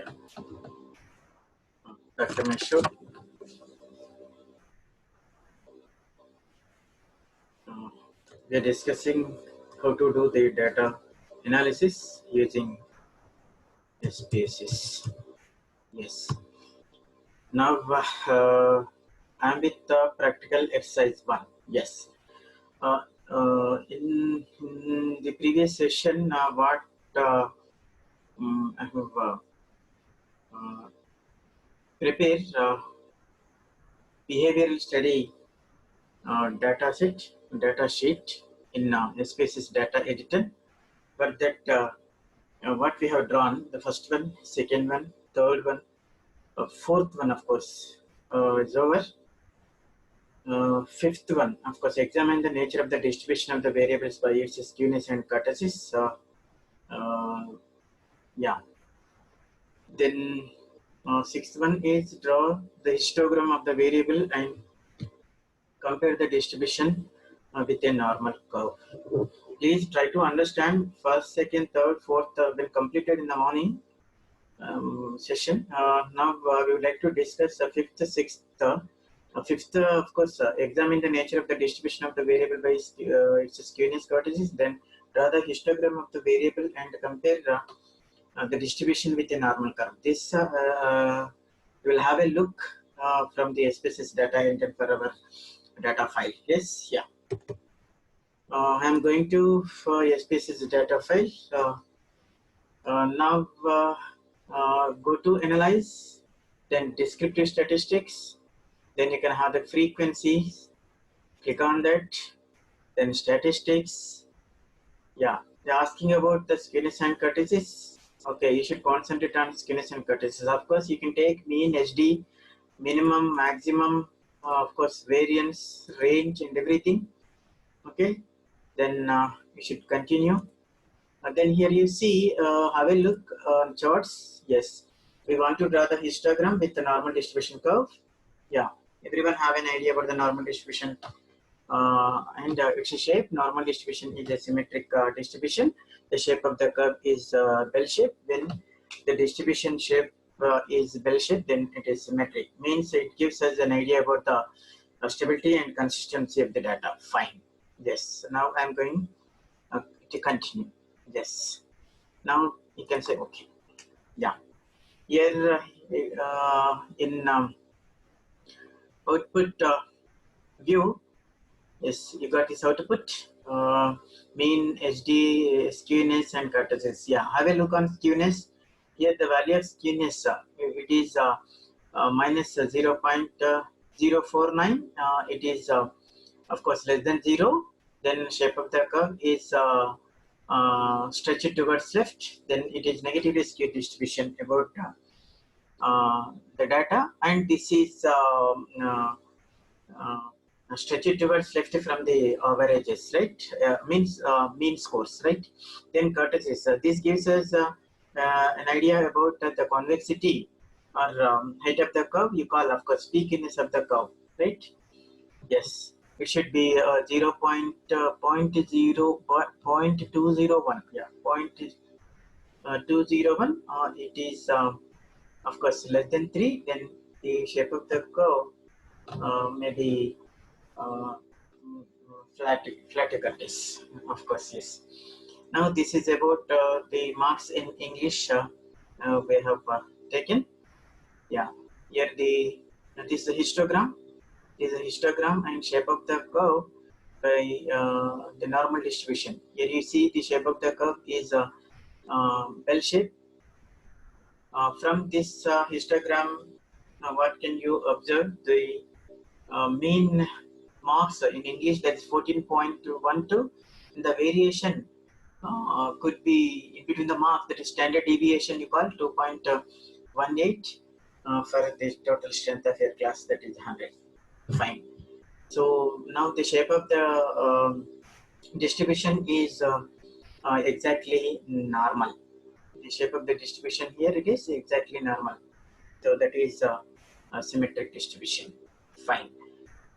Yeah. Dr. Meshur. We are discussing how to do the data analysis using SPSS. Yes. Now I'm with practical exercise 1. Yes. In the previous session, what I have prepared behavioral study data sheet in SPSS data editor. But that what we have drawn, the first one, second one, third one, fourth one, of course, is over. Fifth one, of course, examine the nature of the distribution of the variables by its skewness and kurtosis. Yeah. Then sixth one is draw the histogram of the variable and compare the distribution with a normal curve. Please try to understand first, second, third, fourth when completed in the morning session. Now we would like to discuss fifth, sixth. Fifth, of course, examine the nature of the distribution of the variable by its skewness kurtosis. Then draw the histogram of the variable and compare the distribution with a normal curve. This we will have a look from the SPSS data entered for our data file. Yes, yeah. I am going to SPSS data file. Now go to analyze, then descriptive statistics, then you can have the frequencies, click on that, then statistics. Yeah, they're asking about the skewness and kurtosis. Okay, you should concentrate on skewness and kurtosis. Of course, you can take mean, HD, minimum, maximum, of course, variance, range, and everything. Okay, then you should continue. Then here you see, have a look on charts. Yes, we want to draw the histogram with the normal distribution curve. Yeah, everyone have an idea about the normal distribution and its a shape. Normal distribution is a symmetric distribution. The shape of the curve is bell shape. When the distribution shape is bell shape, then it is symmetric. Means it gives us an idea about the stability and consistency of the data. Fine. Yes. Now I'm going to continue. Yes. Now you can say okay. Yeah. Here in output view, yes, you got this output. Mean, HD, skewness, and kurtosis. Yeah, have a look on skewness. Here the value of skewness it is minus 0.049. It is of course less than 0. Then shape of the curve is stretched towards left. Then it is negatively skewed distribution about the data, and this is stretched towards left from the averages, right? Means mean scores, right? Then kurtosis. This gives us an idea about the convexity or height of the curve. You call, of course, peakiness of the curve, right? Yes, it should be 0.201. Yeah, 0.201. It is of course less than 3. Then the shape of the curve maybe flat kurtosis, of course. Yes. Now this is about the marks in English we have taken. Yeah, here this is the histogram. This is a histogram and shape of the curve by the normal distribution. Here you see the shape of the curve is bell shape. From this histogram, what can you observe? The mean marks in English, that's 14.12. And the variation could be in between the marks, that is standard deviation, you call 2.18 for the total strength of your class, that is 100. Fine. So now the shape of the distribution is exactly normal. The shape of the distribution here, it is exactly normal. So that is a symmetric distribution. Fine.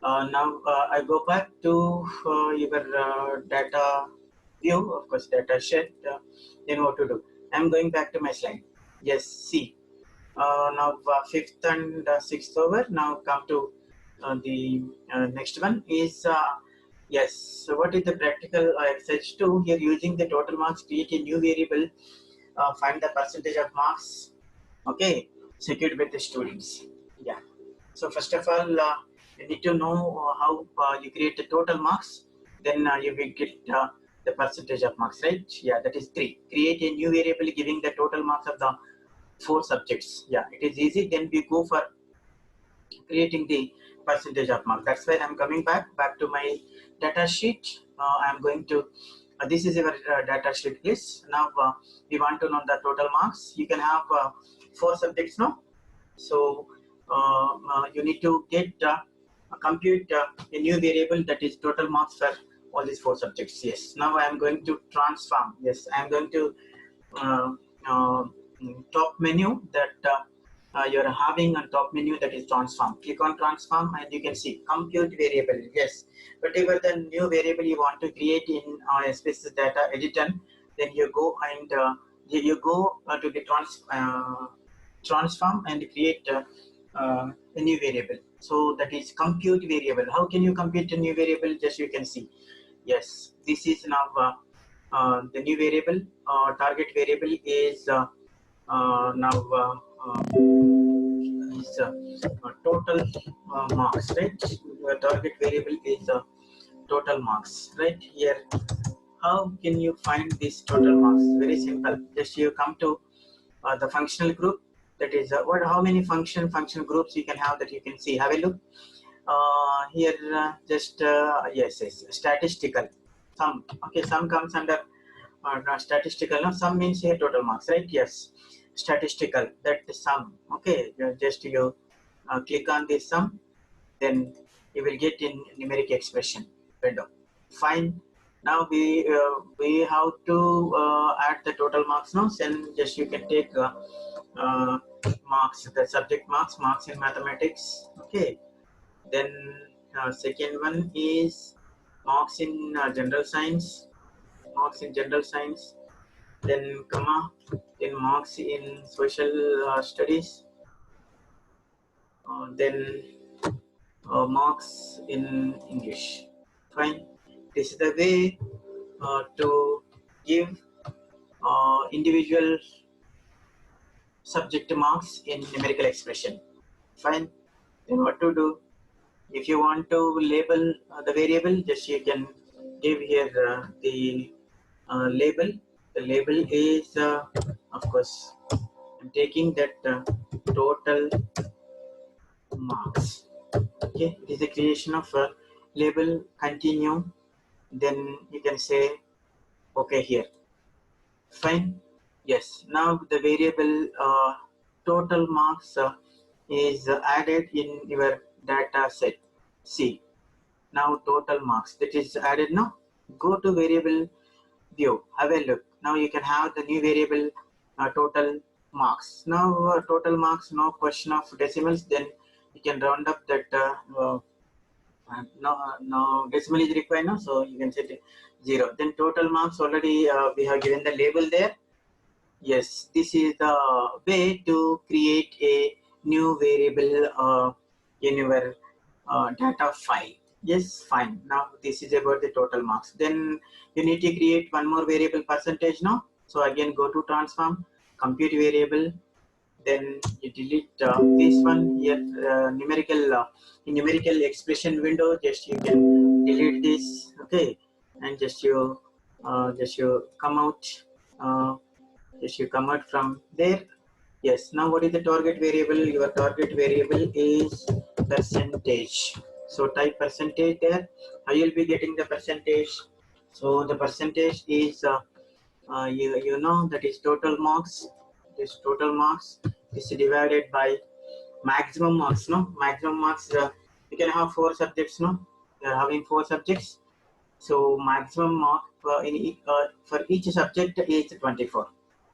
Now I go back to your data view, of course, data sheet. Then what to do? I'm going back to my slide. Yes, see. Now fifth and sixth over. Now come to the next one is yes. So what is the practical exercise 2? Here using the total marks, create a new variable, find the percentage of marks. Okay, secured with the students. Yeah. So first of all, you need to know how you create the total marks. Then you will get the percentage of marks, right? Yeah, that is 3. Create a new variable giving the total marks of the 4 subjects. Yeah, it is easy. Then we go for creating the percentage of marks. That's why I'm coming back to my data sheet. I'm going to this is your data sheet list. Now we want to know the total marks. You can have 4 subjects now. So you need to get compute a new variable that is total marks for all these 4 subjects. Yes. Now I am going to transform. Yes, I am going to uh, uh, top menu that you're having a top menu that is transform. Click on transform and you can see compute variable. Yes, whatever the new variable you want to create in SPSS data editor, then you go and you go to the transform and create a new variable. So that is compute variable. How can you compute a new variable? Just you can see. Yes, this is now the new variable. Target variable is now is total marks, right? Your target variable is total marks, right? Here, how can you find this total marks? Very simple. Just you come to the functional group. That is what? How many function groups you can have that you can see. Have a look. Here, just yes, statistical. Sum. Okay, sum comes under statistical. No, sum means here total marks, right? Yes, statistical. That the sum. Okay, just you click on this sum, then you will get in numeric expression window. Fine. Now we have to add the total marks now. Then just you can take uh, marks, the subject marks in mathematics. Okay. Then second one is marks in general science, then comma, then marks in social studies, then marks in English. Fine. This is the way to give individual subject marks in numerical expression. Fine. Then what to do? If you want to label the variable, just you can give here the label. The label is, of course, I'm taking that total marks. Okay, it is the creation of a label. Continue. Then you can say okay here. Fine. Yes. Now the variable total marks is added in your data set. See. Now total marks that is added now. Go to variable view. Have a look. Now you can have the new variable total marks. Now total marks, no question of decimals. Then you can round up that. No decimal is required now, so you can set 0. Then total marks already we have given the label there. Yes, this is the way to create a new variable in your data file. Yes, fine. Now this is about the total marks. Then you need to create one more variable percentage now. So again, go to transform, compute variable. Then you delete this one here, numerical in numerical expression window. Just you can delete this. Okay, and just you come out. Just you come out from there. Yes. Now what is the target variable? Your target variable is percentage. So type percentage there. How you'll be getting the percentage? So the percentage is you know that is total marks. This total marks is divided by maximum marks. No, maximum marks. You can have 4 subjects. No, you are having 4 subjects. So maximum mark for each subject is 24.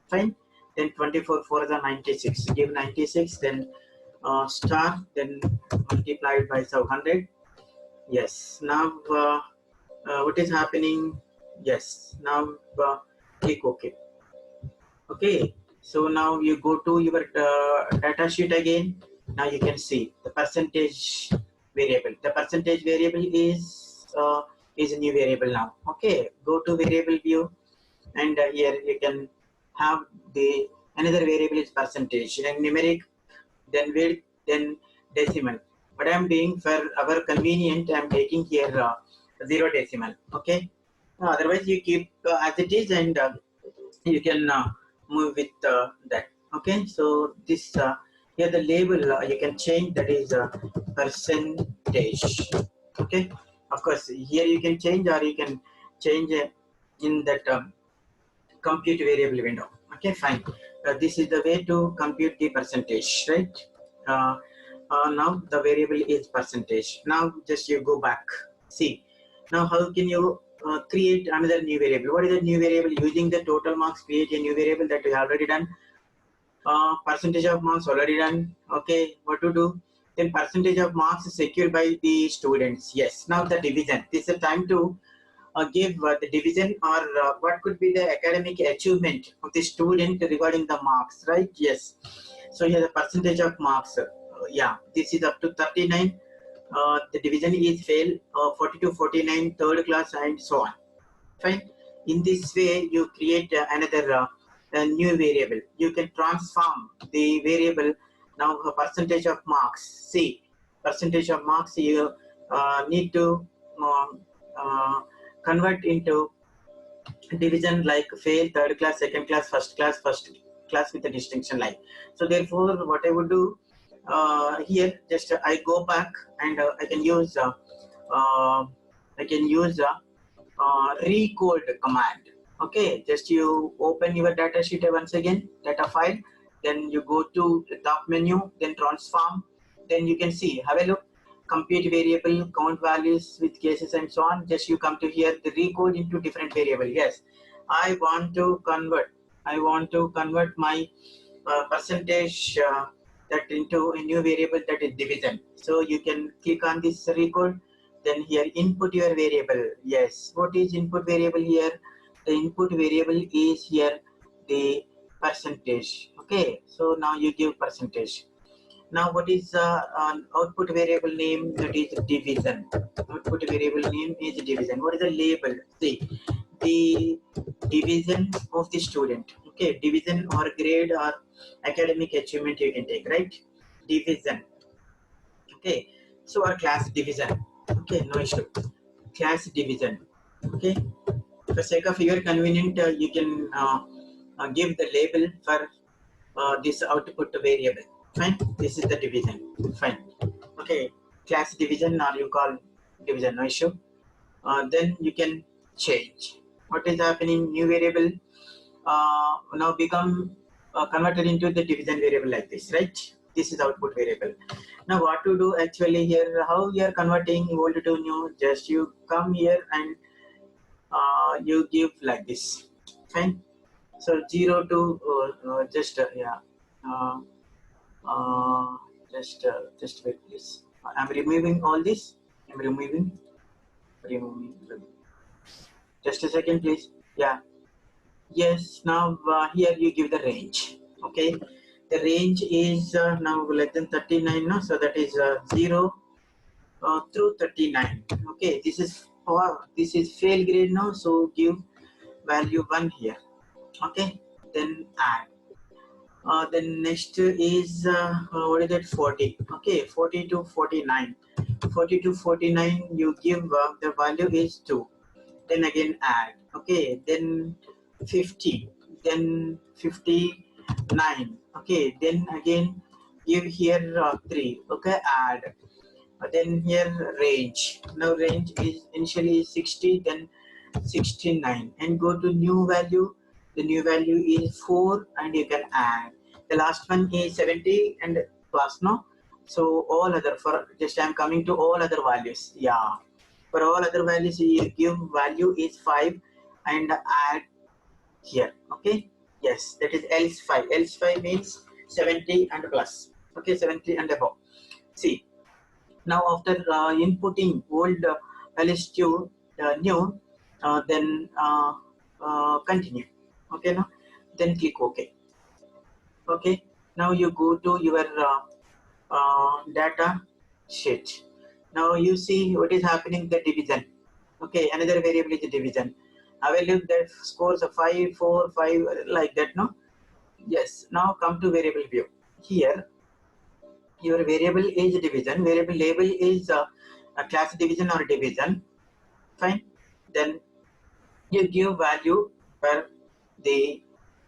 Fine. Then 24 4 is a 96. Give 96. Then star. Then multiplied by 100. Yes. Now what is happening? Yes. Now click OK. Okay. So now you go to your data sheet again. Now you can see the percentage variable. The percentage variable is a new variable now. Okay, go to variable view, and here you can have the another variable is percentage and numeric, then width, then decimal. But I'm doing for our convenient, I'm taking here 0 decimal. Okay, otherwise you keep as it is, and you can move with that. Okay, so this here the label you can change, that is percentage. Okay, of course here you can change, or you can change in that compute variable window. Okay, fine. This is the way to compute the percentage, right? uh, now the variable is percentage. Now just you go back, see now how can you create another new variable. What is the new variable? Using the total marks, create a new variable, that we have already done. Percentage of marks already done. Okay, what to do then? Percentage of marks is secured by the students. Yes, now the division, this is the time to give the division, or what could be the academic achievement of the student regarding the marks, right? Yes, so here the percentage of marks, yeah, this is up to 39. The division is fail, 40 to 49 third class, and so on. Fine. In this way you create another a new variable. You can transform the variable. Now percentage of marks, see, percentage of marks you need to um, uh, convert into division, like fail, third class, second class, first class with a distinction line. So therefore what I would do here, just I go back, and I can use uh, recode command. Okay, just you open your data sheet once again, data file, then you go to the top menu, then transform, then you can see, have a look, compute variable, count values with cases and so on. Just you come to here, the recode into different variable. Yes, I want to convert my percentage that into a new variable, that is division. So you can click on this recode, then here input your variable. Yes, what is input variable here? The input variable is here the percentage. Okay, so now you give percentage. Now what is an output variable name? That is division. Output variable name is division. What is the label? See, the division of the student. Okay, division or grade or academic achievement you can take, right? Division. Okay, so our class division. Okay, no issue. Class division. Okay, for sake of your convenient, you can give the label for this output variable. Fine, this is the division. Fine. Okay, class division, or you call division, no issue. Then you can change. What is happening? New variable now become converted into the division variable like this, right? This is output variable. Now what to do actually here? How you are converting old to new? Just you come here and you give like this. Fine. So 0 to just yeah. Uh, just wait, please. I'm removing all this. I'm removing. Just a second, please. Yeah. Yes. Now here you give the range. Okay. The range is now less than 39. No, so that is 0 through 39. Okay. This is fail grade now. So give value 1 here. Okay. Then add. Then next is what is that? 40. Okay, 40 to 49. 40 to 49, you give the value is 2. Then again add. Okay, then 50. Then 59. Okay, then again give here 3. Okay, add. Then here range. Now range is initially 60, then 69, and go to new value. The new value is 4, and you can add. The last one is 70 and plus, no? So all other, for just I'm coming to all other values. Yeah, for all other values you give value is 5 and add here. Okay, yes, that is else 5. Else 5 means 70 and plus. Okay, 70 and above. See, now after inputting old values to new, then continue. Okay, now then click OK. Okay, now you go to your data sheet. Now you see what is happening, the division. Okay, another variable is the division. I will look that scores of 5, 4, 5 like that. No, yes. Now come to variable view. Here your variable is division. Variable label is a class division or division. Fine. Then you give value per the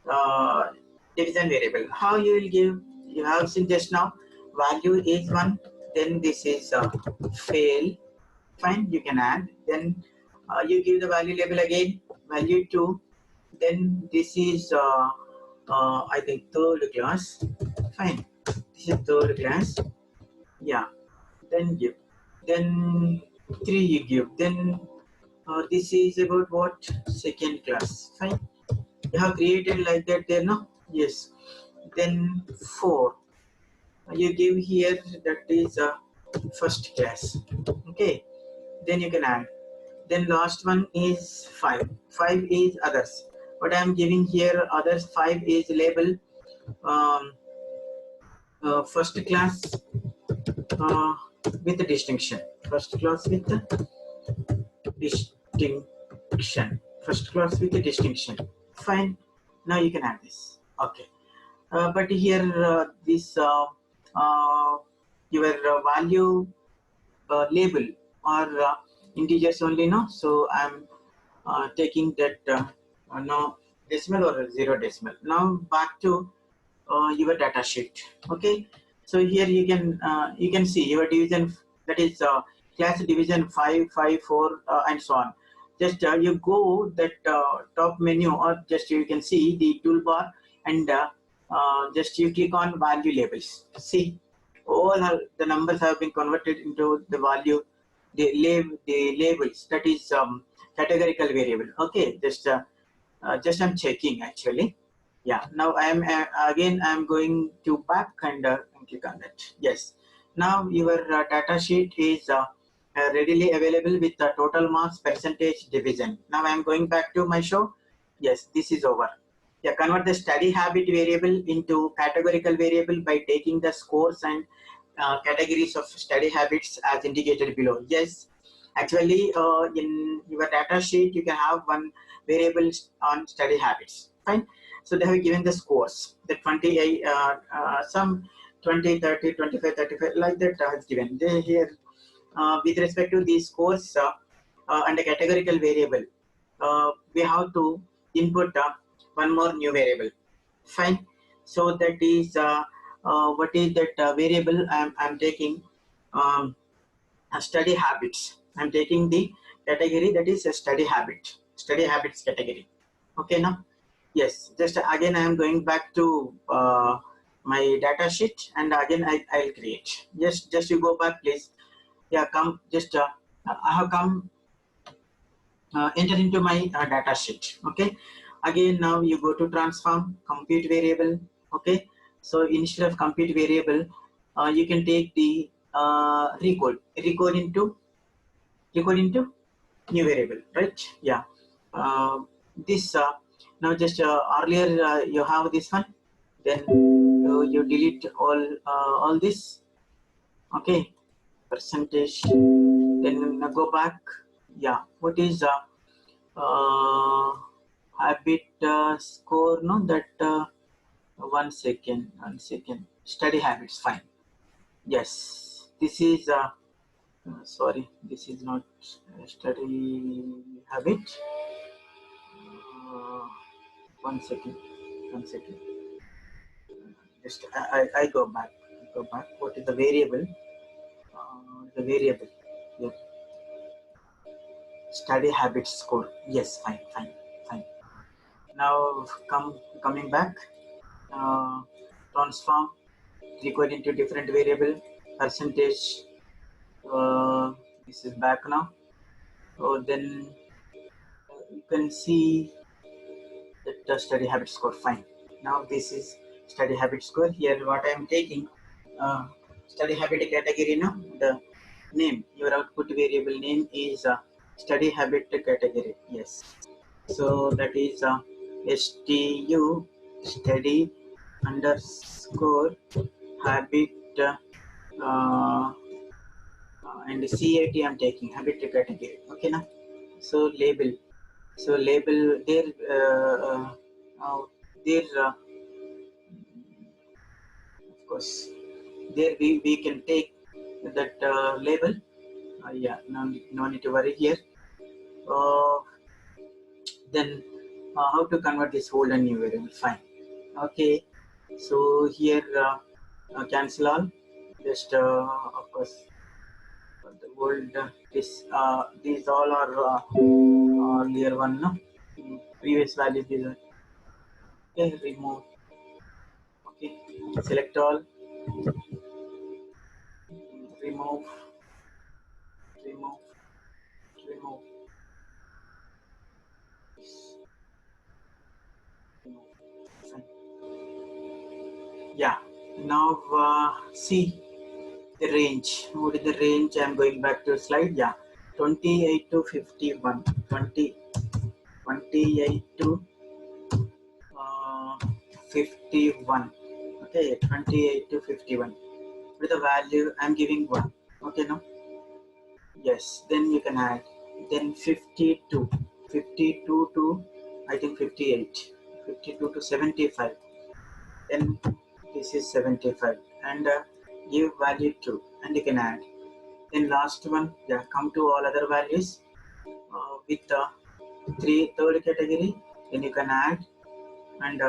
uh, division variable. How you will give? You have seen just now. Value is 1. Then this is fail. Fine. You can add. Then you give the value label again. Value 2. Then this is I think third class. Fine. This is third class. Yeah. Then give. Then 3 you give. Then this is about what? Second class. Fine. You have created like that there, no? Yes. Then 4. You give here, that is first class. Okay. Then you can add. Then last one is 5. 5 is others. What I am giving here, others 5 is label um, first class with the distinction. First class with the distinction. First class with the distinction. Fine. Now you can add this. Okay. But here this your value label or integers only, no? So I'm taking that no decimal or 0 decimal. Now back to your data sheet. Okay, so here you can see your division, that is class division 5, 5, 4 and so on. Just you go that top menu, or just you can see the toolbar, and just you click on value labels. See, all the numbers have been converted into the value, the labels, that is categorical variable. Okay, just I'm checking actually. Yeah, now I am again I'm going to back and click on that. Yes, now your data sheet is readily available with the total marks, percentage, division. Now I am going back to my show. Yes, this is over. Yeah, convert the study habit variable into categorical variable by taking the scores and categories of study habits as indicated below. Yes, actually in your data sheet you can have one variable on study habits. Fine. So they have given the scores, the 20, some 20, 30, 25, 35, like that has given. They here with respect to these scores and a categorical variable, we have to input one more new variable. Fine. So that is what is that variable I'm taking study habits. I'm taking the category that is a study habits category. Okay, now yes, just again I am going back to my data sheet, and again I'll create. Just you go back, please. Yeah, come. Just I have come enter into my data sheet. Okay, again now you go to transform compute variable. Okay, so instead of compute variable, you can take the recode into new variable, right? Yeah. This now just earlier you have this one, then you delete all this. Okay, percentage, then go back. Yeah, what is habit score? No, that 1 second, study habits. Fine. Yes, this is sorry, this is not study habit. Uh, 1 second, 1 second. Just I go back. What is the variable? The variable. Yeah. Study habits score. Yes, fine, fine, fine. Now coming back. Uh, Transform record into different variable, percentage. This is back now. So then you can see that study habit score. Fine. Now this is study habit score. Here what I am taking study habit category. Now the name, your output variable name is study habit category. Yes. So that is STU study underscore habit and CAT I'm taking habit category. Okay now. So label. So label there. There of course there we can take that label. Yeah, no need to worry here. Uh, then how to convert this old and new variable? Fine. Okay. So here cancel all. Just of course the old these all are earlier one. No? Previous values these are. Okay, remove. Okay, select all. Remove. Remove. Remove. Remove. Fine. Yeah. Now see the range. What is the range? I'm going back to slide. Yeah, 28 to 51. 28 to 51. Okay, 28 to 51. With the value I'm giving 1. Okay, no? Yes, then you can add. Then 52. 52 to I think 58. 52 to 75. Then this is 75. And give value 2. And you can add. Then last one, yeah, come to all other values with the third category. Then you can add and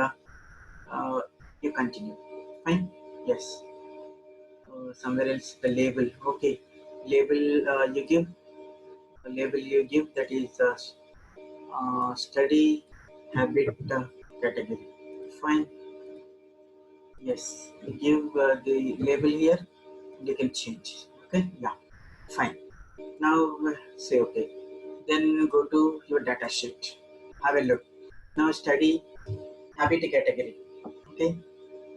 you continue. Fine. Yes. Somewhere else the label. Okay. Label you give. The label you give, that is study habit category. Fine. Yes. You give the label here. You can change. Okay. Yeah. Fine. Now say okay. Then go to your data sheet. Have a look. Now study habit category. Okay.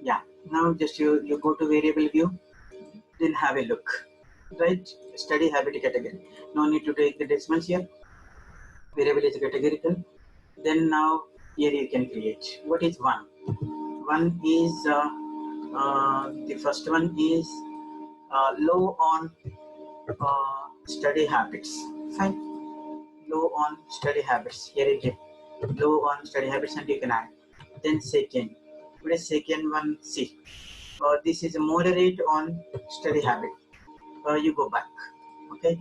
Yeah. Now just you go to variable view. Then have a look. Right. Study habit category. No need to take the decimals here. Variable is categorical. Then now here you can create. What is one? One is the first one is low on study habits. Fine. Low on study habits. Here you get low on study habits and you can add. Then second. What is second one? C. This is moderate on study habit. You go back. Okay.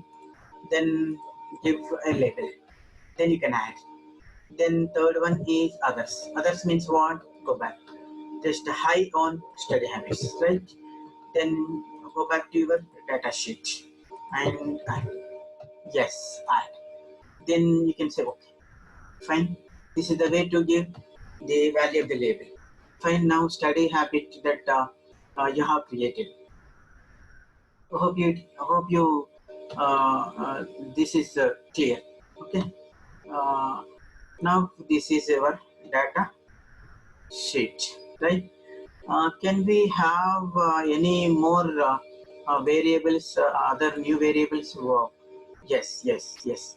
Then give a label. Then you can add. Then third one is others. Others means what? Go back. Just high on study habits, right? Then go back to your data sheet and add. Yes, add. Then you can say okay. Fine. This is the way to give the value of the label. Fine. Now study habit that you have created. I hope you this is clear. Okay. Uh, Now this is our data sheet, right? Can we have any more variables, other new variables? Yes, yes, yes.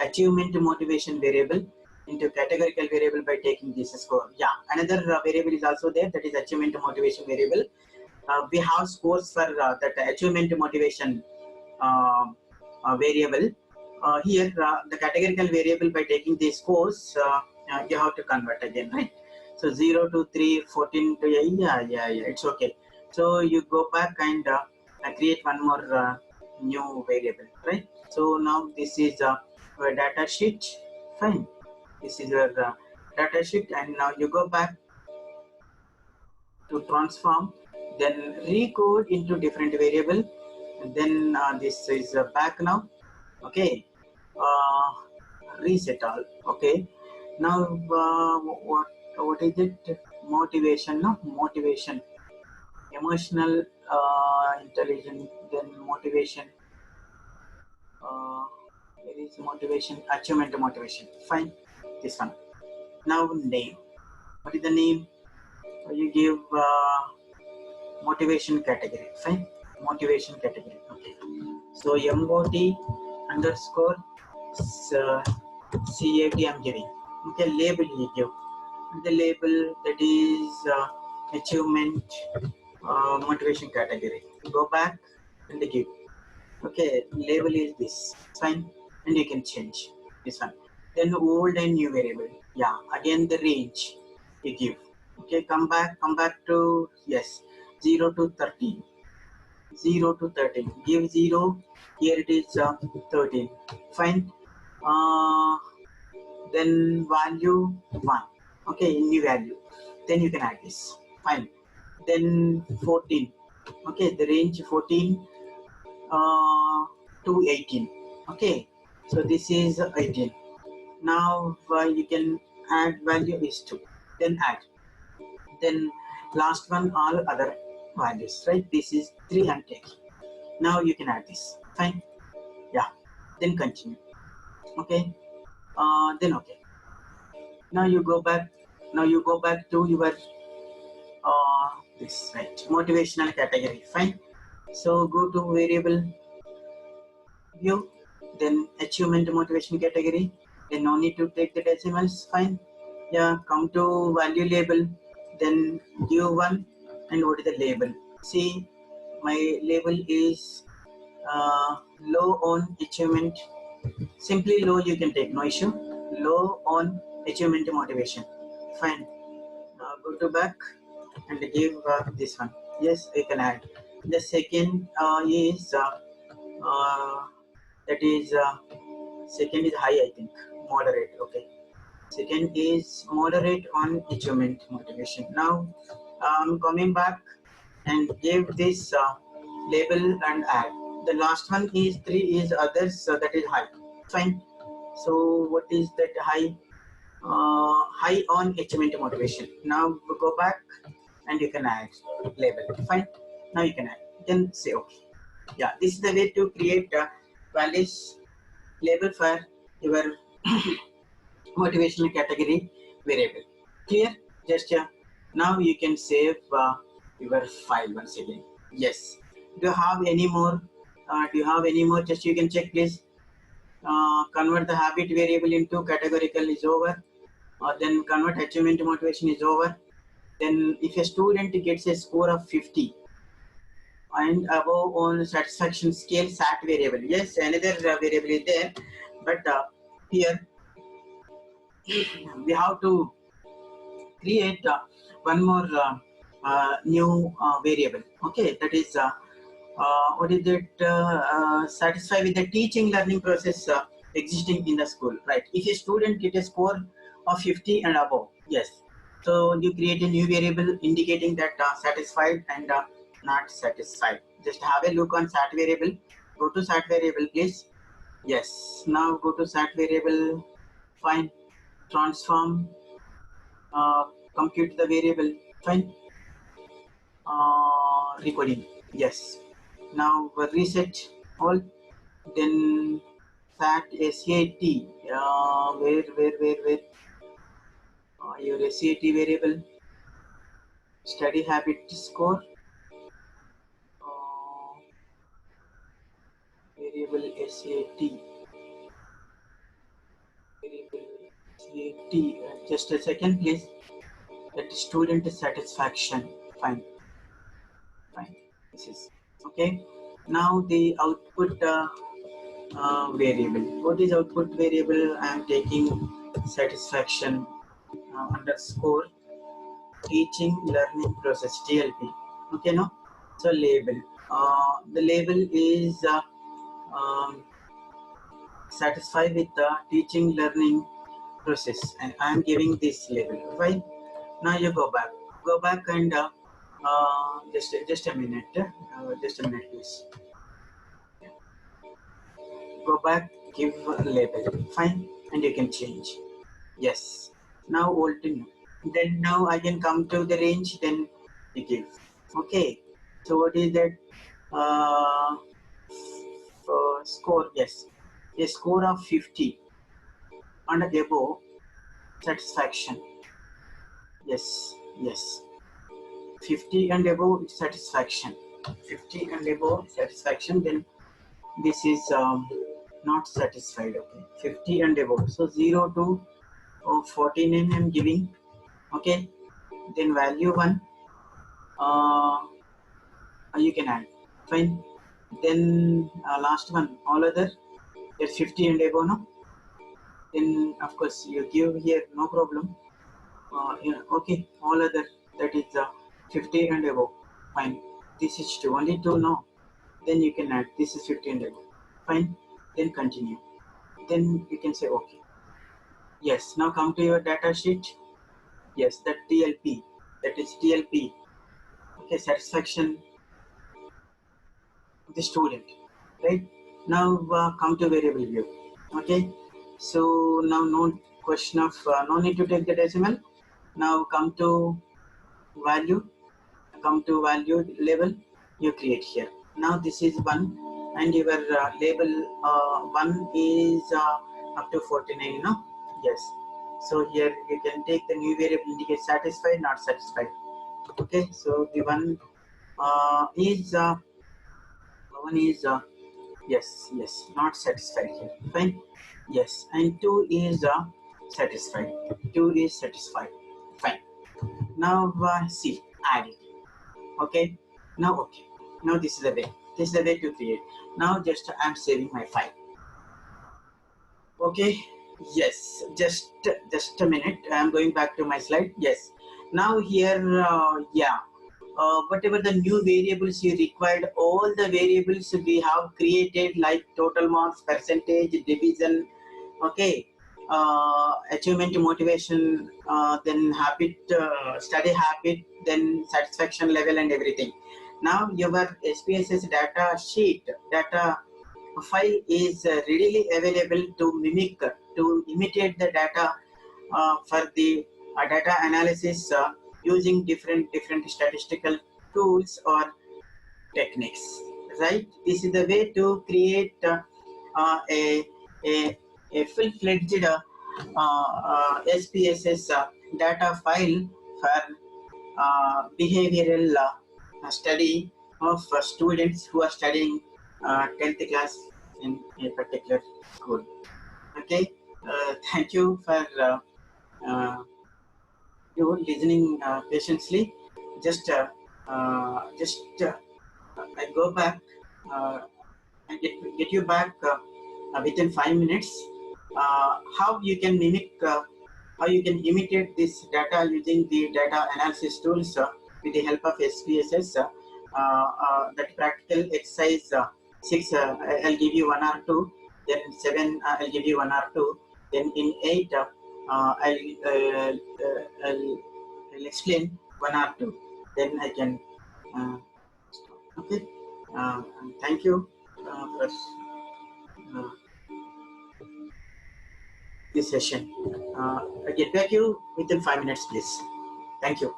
Achievement motivation variable into categorical variable by taking this score. Yeah, another variable is also there, that is achievement motivation variable. We have scores for that achievement motivation variable. Here the categorical variable, by taking these scores you have to convert again, right? So 0 to 3, 14 to yeah, it's okay. So you go back and create one more new variable, right? So now this is your data sheet. Fine. This is your data sheet, and now you go back to transform, then recode into different variable, and then this is back now. Okay. Reset all. Okay. Now what is it? Motivation. No, motivation, emotional intelligence, then motivation. There is motivation, achievement motivation. Fine. This one. Now name. What is the name? You give motivation category. Fine. Motivation category. Okay. So MOT underscore CAT I'm giving. Okay. Label you give. The label, that is achievement motivation category. Go back and give. Okay, label is this. Fine, and you can change this one. Then old and new variable. Yeah, again the range you give. Okay, come back to yes, 0 to 13. 0 to 13. Give 0. Here it is 13. Fine. Uh, then value 1. Okay, new value. Then you can add this. Fine. Then 14. Okay, the range 14 to 18. Okay, so this is 18. Now you can add value is 2. Then add. Then last one all other values, right? This is 3 and take. Now you can add this. Fine. Yeah. Then continue. Okay. Then okay. Now you go back. Now you go back to your this right motivational category. Fine. So go to variable view, then achievement motivation category. Then no need to take the decimals. Fine. Yeah. Come to value label. Then give one. And what is the label? See, my label is low on achievement. Simply low you can take, no issue. Low on achievement motivation. Fine. Go to back and give this one. Yes, I can add. The second is that is second is high, I think. Moderate. Okay. Second is moderate on achievement motivation. Now I'm coming back and give this label and add. The last one is 3 is others, so that is high. Fine. So what is that high? High on achievement motivation. Now go back and you can add label. Fine. Now you can add. Then say okay. Yeah, this is the way to create values label for your motivational category variable. Clear? Just now you can save your file once again. Yes. Do you have any more? Do you have any more? Just you can check, please. Convert the habit variable into categorical is over. Then convert achievement motivation is over. Then if a student gets a score of 50 and above on satisfaction scale, SAT variable. Yes, another variable is there, but here we have to create one more new variable. Okay, that is what is it? Satisfy with the teaching learning process existing in the school, right? If a student get a score of 50 and above, yes, so you create a new variable indicating that satisfied and not satisfied. Just have a look on SAT variable. Go to SAT variable, please. Yes, now go to SAT variable. Fine. Transform. Compute the variable. Fine. Recording. Yes. Now reset all. Then SAT SAT. Where? Your SAT variable. Study habit score. Variable SAT. Variable SAT. Just a second, please. That student satisfaction. Fine. This is okay. Now the output variable. What is output variable? I am taking satisfaction underscore teaching learning process TLP. Okay, no. So label. The label is satisfied with the teaching learning process, and I am giving this label. Right. Now you go back. Go back and just a minute. Just a minute, please. Go back, give a label. Fine, and you can change. Yes. Now old to new. Then now I can come to the range. Then you give. Okay. So what is that? Score. Yes. A score of 50 and above satisfaction. Yes. 50 and above satisfaction. 50 and above satisfaction. Then this is not satisfied. Okay, 50 and above. So 0 to 14 I'm giving. Okay, then value 1. you can add. Fine. Then last one, all other, there's 50 and above, no? Then of course you give here, no problem. Yeah, okay, all other, that is 50 and above. Fine. This is two, only two, no? Then you can add, this is 50 and above. Fine. Then continue. Then you can say okay. Yes, now come to your data sheet. Yes, that TLP, that is TLP. Okay, satisfaction of the student, right? Now come to variable view. Okay, so now no question of no need to take the decimal. Now come to value, label you create here. Now this is 1 and your label 1 is up to 49, no? Yes, so here you can take the new variable, indicate satisfied, not satisfied. Okay, so the one is yes, not satisfied here. Fine. Yes, and 2 is satisfied. 2 is satisfied. Fine. Now see, add it. Okay. Now okay. Now this is the way. This is the way to create. Now just I'm saving my file. Okay. Yes. Just a minute. I'm going back to my slide. Yes. Now here, yeah. Whatever the new variables you required, all the variables we have created, like total marks, percentage, division, okay, achievement, motivation, then habit, study habit, then satisfaction level and everything. Now your SPSS data sheet, data file is readily available to mimic, to imitate the data for the data analysis using different statistical tools or techniques, right? This is the way to create a, a, a full-fledged SPSS data file for behavioral study of students who are studying 10th class in a particular school. Okay, thank you for you listening patiently. Just I go back and get you back within 5 minutes. How you can mimic, how you can imitate this data using the data analysis tools with the help of SPSS. That practical exercise 6, I'll give you 1 or 2. Then 7, I'll give you 1 or 2. Then in 8, I'll explain 1 or 2. Then I can. Okay. Thank you for uh, this session. I get back you within 5 minutes, please. Thank you.